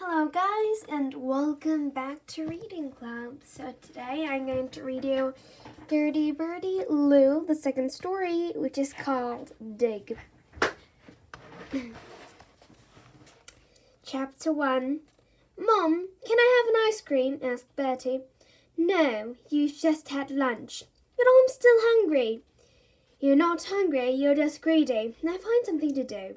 Hello guys and welcome back to Reading Club. So today I'm going to read you Dirty Birdie Lou, the second story, which is called Dig. Chapter 1. Mom, can I have an ice cream? Asked Bertie. No, you've just had lunch. But I'm still hungry. You're not hungry, you're just greedy. Now find something to do.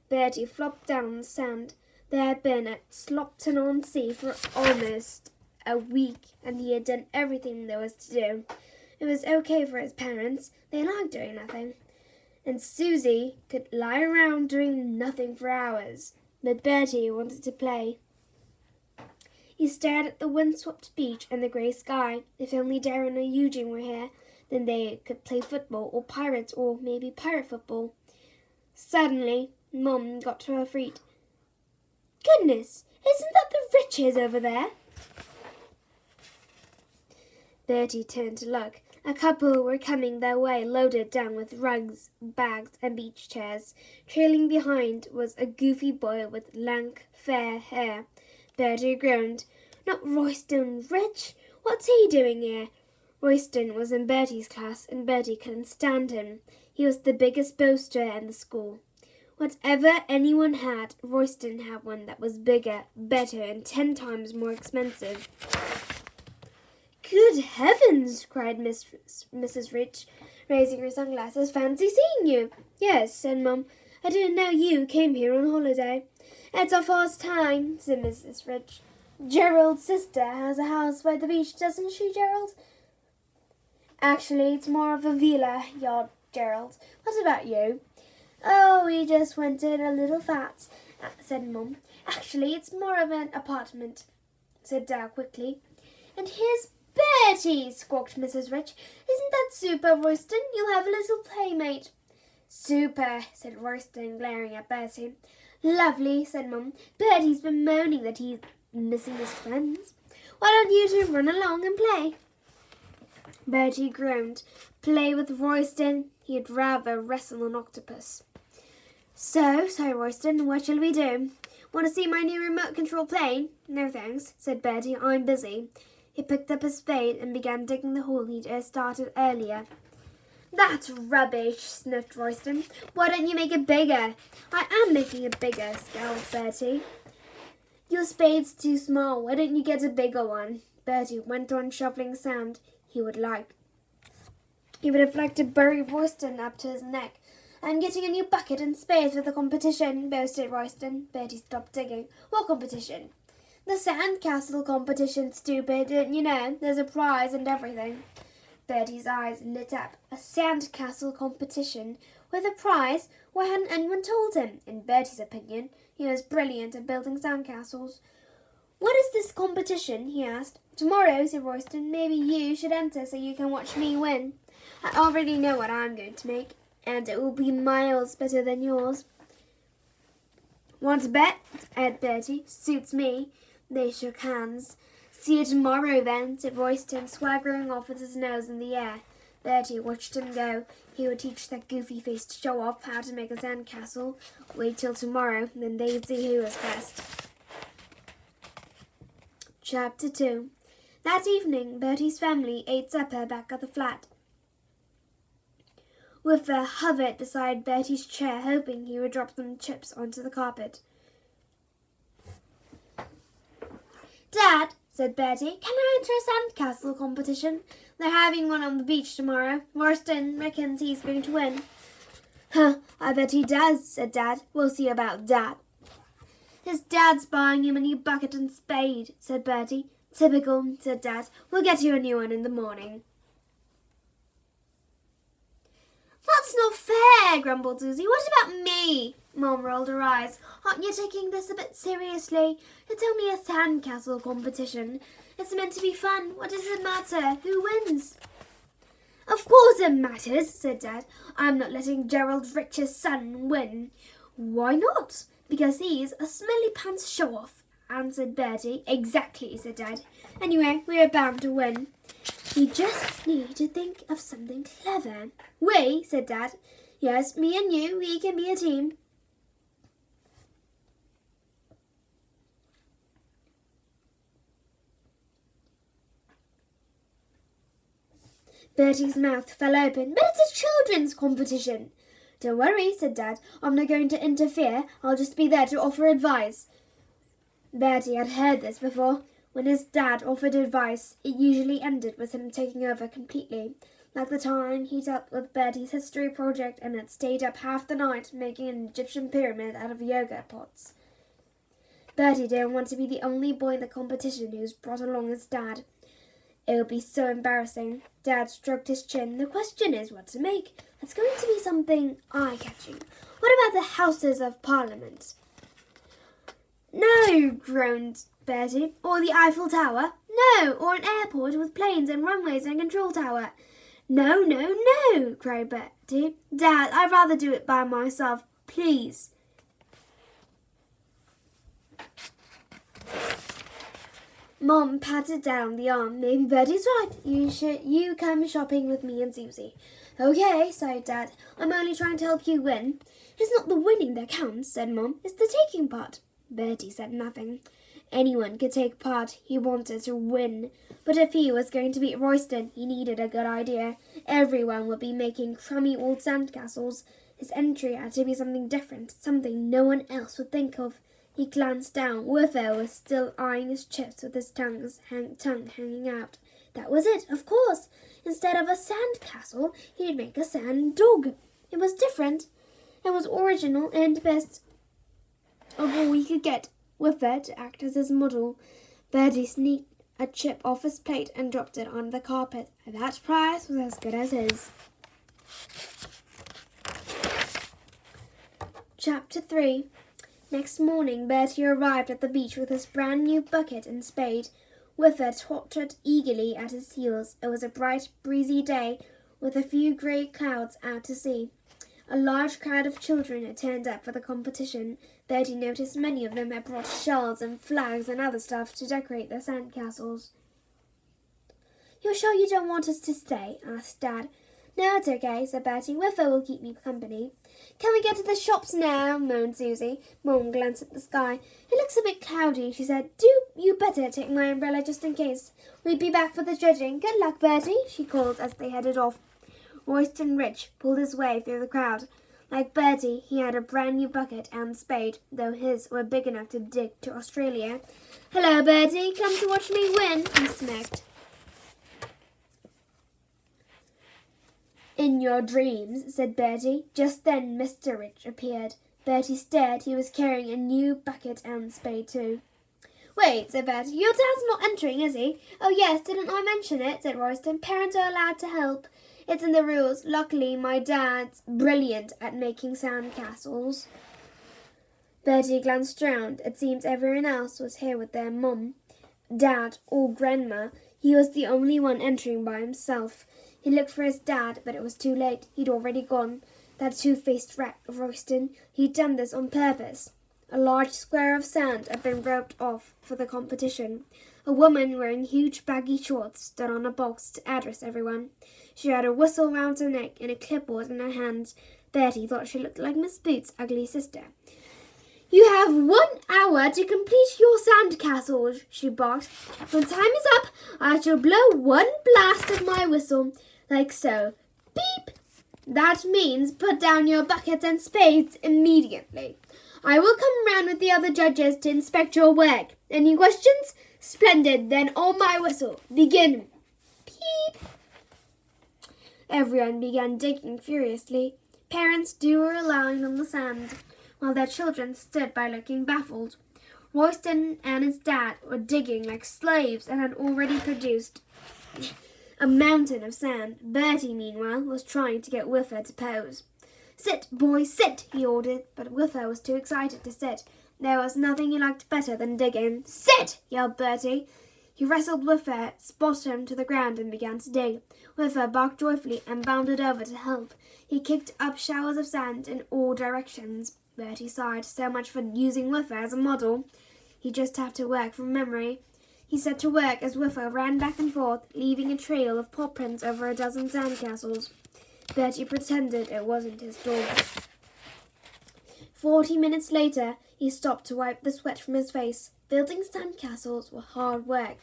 Bertie flopped down on the sand. They had been at Slopton-on-Sea for almost a week, and he had done everything there was to do. It was okay for his parents. They liked doing nothing. And Susie could lie around doing nothing for hours. But Bertie wanted to play. He stared at the wind-swept beach and the grey sky. If only Darren or Eugene were here, then they could play football or pirates or maybe pirate football. Suddenly, Mum got to her feet. Goodness, isn't that the Riches over there? Bertie turned to look. A couple were coming their way, loaded down with rugs, bags, and beach chairs. Trailing behind was a goofy boy with lank, fair hair. Bertie groaned. Not Royston Rich? What's he doing here? Royston was in Bertie's class, and Bertie couldn't stand him. He was the biggest boaster in the school. Whatever anyone had, Royston had one that was bigger, better, and 10 times more expensive. Good heavens, cried Mrs. Rich, raising her sunglasses. Fancy seeing you. Yes, said Mum. I didn't know you came here on holiday. It's our first time, said Mrs. Rich. Gerald's sister has a house by the beach, doesn't she, Gerald? Actually, it's more of a villa, yawned Gerald. What about you? Oh, we just rented a little flat, said Mum. Actually, it's more of an apartment, said Dad quickly. And here's Bertie, squawked Mrs. Rich. Isn't that super, Royston? You'll have a little playmate. Super, said Royston, glaring at Bertie. Lovely, said Mum. Bertie's been moaning that he's missing his friends. Why don't you two run along and play? Bertie groaned. Play with Royston? He'd rather wrestle an octopus. So, sighed Royston, what shall we do? Want to see my new remote-control plane? No thanks, said Bertie. I'm busy. He picked up a spade and began digging the hole he'd started earlier. That's rubbish, sniffed Royston. Why don't you make it bigger? I am making it bigger, scowled Bertie. Your spade's too small. Why don't you get a bigger one? Bertie went on shoveling sand. He would have liked to bury Royston up to his neck. I'm getting a new bucket and spade for the competition, boasted Royston. Bertie stopped digging. What competition? The sandcastle competition, stupid. Didn't you know? There's a prize and everything. Bertie's eyes lit up. A sandcastle competition with a prize? Why hadn't anyone told him? In Bertie's opinion, he was brilliant at building sandcastles. What is this competition? He asked. Tomorrow, said Royston. Maybe you should enter so you can watch me win. I already know what I'm going to make, and it will be miles better than yours. Want to bet? Asked Bertie. Suits me. They shook hands. See you tomorrow then, said Royston, swaggering off with his nose in the air. Bertie watched him go. He would teach that goofy-faced show-off how to make a sandcastle. Wait till tomorrow, then they'd see who was best. Chapter 2. That evening, Bertie's family ate supper back at the flat. Whiffer hovered beside Bertie's chair, hoping he would drop some chips onto the carpet. Dad, said Bertie, can I enter a sandcastle competition? They're having one on the beach tomorrow. Royston reckons he's going to win. Huh, I bet he does, said Dad. We'll see about that. His dad's buying him a new bucket and spade, said Bertie. Typical, said Dad. We'll get you a new one in the morning. That's not fair, grumbled Susie. What about me? Mom rolled her eyes. Aren't you taking this a bit seriously? It's only a sandcastle competition. It's meant to be fun. What does it matter? Who wins? Of course it matters, said Dad. I'm not letting Gerald Rich's son win. Why not? Because he's a smelly-pants show-off, answered Bertie. Exactly, said Dad. Anyway, we are bound to win. We just need to think of something clever. We, said Dad. Yes, me and you, we can be a team. Bertie's mouth fell open. But it's a children's competition. Don't worry, said Dad. I'm not going to interfere. I'll just be there to offer advice. Bertie had heard this before. When his dad offered advice, it usually ended with him taking over completely. Like the time he dealt with Bertie's history project and had stayed up half the night making an Egyptian pyramid out of yogurt pots. Bertie didn't want to be the only boy in the competition who's brought along his dad. It would be so embarrassing. Dad stroked his chin. The question is what to make. It's going to be something eye-catching. What about the Houses of Parliament? No, groaned Bertie. Or the Eiffel Tower? No, or an airport with planes and runways and control tower. No, no, no, cried Bertie. Dad, I'd rather do it by myself, please. Mom patted Dad on the arm. Maybe Bertie's right. You come shopping with me and Susie. Okay, sighed Dad. I'm only trying to help you win. It's not the winning that counts, said Mom. It's the taking part. Bertie said nothing. Anyone could take part. He wanted to win. But if he was going to beat Royston, he needed a good idea. Everyone would be making crummy old sandcastles. His entry had to be something different, something no one else would think of. He glanced down. Whiffer was still eyeing his chips with his tongue hanging out. That was it, of course. Instead of a sandcastle, he'd make a sand dog. It was different. It was original and best of all he could get Whiffer to act as his model. Bertie sneaked a chip off his plate and dropped it on the carpet. That prize was as good as his. Chapter 3. Next morning, Bertie arrived at the beach with his brand new bucket and spade. Whiffer trotted eagerly at his heels. It was a bright, breezy day with a few grey clouds out to sea. A large crowd of children had turned up for the competition. Bertie noticed many of them had brought shells and flags and other stuff to decorate their sandcastles. You're sure you don't want us to stay? Asked Dad. No, it's okay, said Bertie. Whiffer will keep me company. Can we get to the shops now? Moaned Susie. Mom glanced at the sky. It looks a bit cloudy, she said. Do you better take my umbrella just in case. We'll be back for the judging. Good luck, Bertie, she called as they headed off. Royston Rich pulled his way through the crowd. Like Bertie, he had a brand new bucket and spade, though his were big enough to dig to Australia. Hello, Bertie. Come to watch me win, he smacked. In your dreams, said Bertie. Just then Mr. Rich appeared. Bertie stared. He was carrying a new bucket and spade too. Wait, said Bertie. Your dad's not entering, is he? Oh, yes, didn't I mention it, said Royston. Parents are allowed to help. It's in the rules. Luckily, my dad's brilliant at making sandcastles. Bertie glanced round. It seemed everyone else was here with their mum, dad, or grandma. He was the only one entering by himself. He looked for his dad, but it was too late. He'd already gone. That two-faced rat of Royston. He'd done this on purpose. A large square of sand had been roped off for the competition. A woman wearing huge baggy shorts stood on a box to address everyone. She had a whistle round her neck and a clipboard in her hand. Bertie thought she looked like Miss Boots' ugly sister. You have 1 hour to complete your sandcastles, she barked. When time is up, I shall blow one blast of my whistle, like so. Beep! That means put down your buckets and spades immediately. I will come round with the other judges to inspect your work. Any questions? Splendid, then on my whistle. Begin. Beep! Everyone began digging furiously. Parents too were relying on the sand, while their children stood by looking baffled. Royston and his dad were digging like slaves and had already produced a mountain of sand. Bertie, meanwhile, was trying to get Whiffer to pose. Sit, boy, sit, he ordered, but Whiffer was too excited to sit. There was nothing he liked better than digging. Sit, yelled Bertie. He wrestled Whiffer, spotted him to the ground and began to dig. Whiffer barked joyfully and bounded over to help. He kicked up showers of sand in all directions. Bertie sighed. So much for using Whiffer as a model. He'd just have to work from memory. He set to work as Whiffer ran back and forth, leaving a trail of paw prints over a dozen sandcastles. Bertie pretended it wasn't his dog. 40 minutes later, he stopped to wipe the sweat from his face. Building sandcastles were hard work.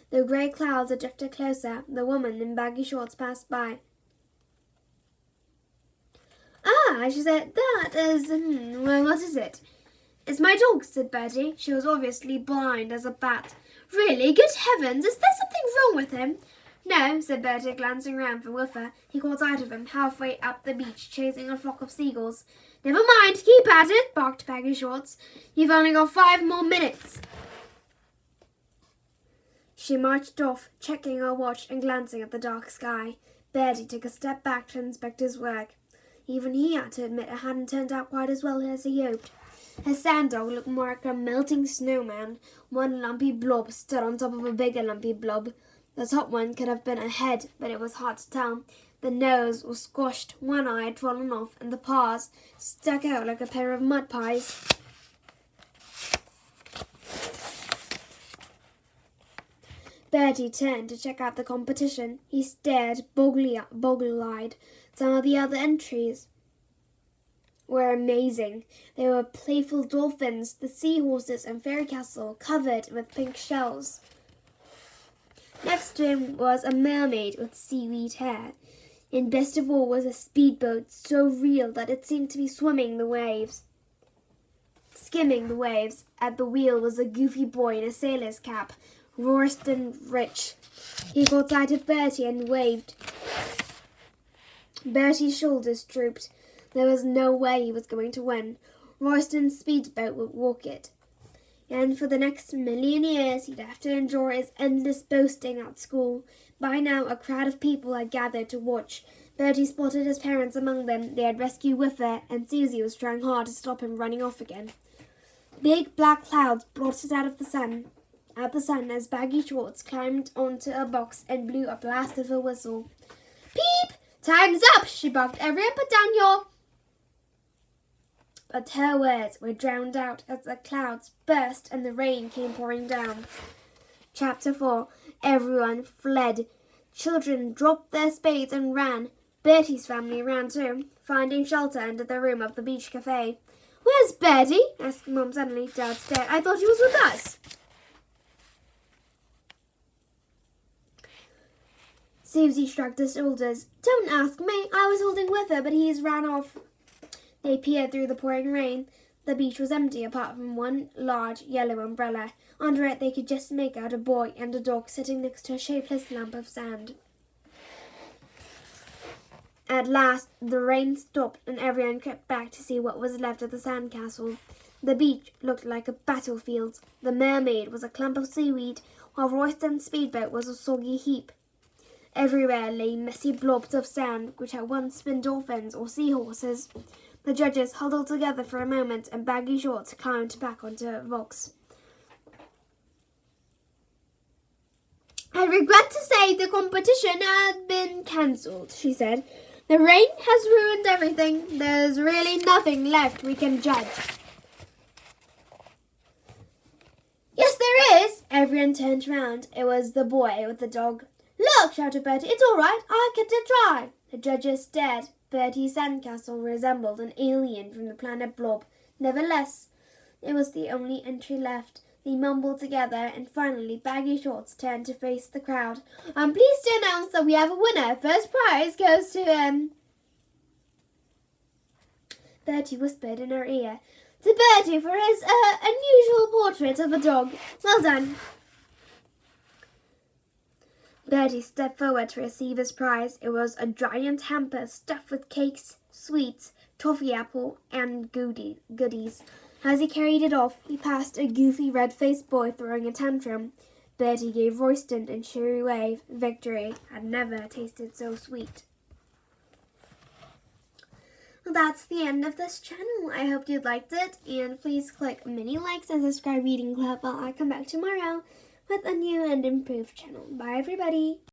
The grey clouds had drifted closer. The woman in baggy shorts passed by. "Ah," she said, "that is, well, what is it?" "It's my dog," said Bertie. She was obviously blind as a bat. "Really? Good heavens! Is there something wrong with him?" "No," said Bertie, glancing round for Whiffer. He caught sight of him halfway up the beach, chasing a flock of seagulls. "Never mind, keep at it," barked Baggy Shorts. "You've only got 5 more minutes." She marched off, checking her watch and glancing at the dark sky. Bertie took a step back to inspect his work. Even he had to admit it hadn't turned out quite as well as he hoped. His sand dog looked more like a melting snowman. One lumpy blob stood on top of a bigger lumpy blob. The top one could have been a head, but it was hard to tell. The nose was squashed, one eye had fallen off, and the paws stuck out like a pair of mud pies. Bertie turned to check out the competition. He stared boggle-eyed. Some of the other entries were amazing. They were playful dolphins, the seahorses, and fairy castle covered with pink shells. Next to him was a mermaid with seaweed hair. And best of all was a speedboat so real that it seemed to be skimming the waves. At the wheel was a goofy boy in a sailor's cap, Royston Rich. He caught sight of Bertie and waved. Bertie's shoulders drooped. There was no way he was going to win. Royston's speedboat would walk it. And for the next million years he'd have to endure his endless boasting at school. By now a crowd of people had gathered to watch. Bertie spotted his parents among them. They had rescued Whiffer, and Susie was trying hard to stop him running off again. Big black clouds blotted out the sun as Baggy Shorts climbed onto a box and blew a blast of a whistle. "Peep! Time's up!" she barked. "Everyone put down your—" But her words were drowned out as the clouds burst and the rain came pouring down. Chapter 4. Everyone fled. Children dropped their spades and ran. Bertie's family ran too, finding shelter under the room of the beach cafe. "Where's Bertie?" asked Mum suddenly. Dad stared. "I thought he was with us." Susie shrugged her shoulders. "Don't ask me. I was holding Whiffer, but he's ran off." They peered through the pouring rain. The beach was empty apart from one large yellow umbrella. Under it they could just make out a boy and a dog sitting next to a shapeless lump of sand. At last the rain stopped and everyone crept back to see what was left of the sandcastle. The beach looked like a battlefield. The mermaid was a clump of seaweed, while Royston's speedboat was a soggy heap. Everywhere lay messy blobs of sand, which had once been dolphins or seahorses. The judges huddled together for a moment, and Baggy Shorts climbed back onto a box. "I regret to say the competition has been cancelled," she said. "The rain has ruined everything. There's really nothing left we can judge." "Yes, there is!" Everyone turned round. It was the boy with the dog. "Look!" shouted Bertie. "It's all right. I kept it dry." The judges stared. Bertie's sandcastle resembled an alien from the planet Blob. Nevertheless, it was the only entry left. They mumbled together, and finally Baggy Shorts turned to face the crowd. "I'm pleased to announce that we have a winner. First prize goes to, Bertie whispered in her ear. "To Bertie for his, unusual portrait of a dog. Well done." Bertie stepped forward to receive his prize. It was a giant hamper stuffed with cakes, sweets, toffee apple, and goodies. As he carried it off, he passed a goofy red-faced boy throwing a tantrum. Bertie gave Royston a cheery wave. Victory had never tasted so sweet. Well, that's the end of this channel. I hope you liked it, and please click many likes and subscribe Reading Club while I come back tomorrow with a new and improved channel. Bye, everybody.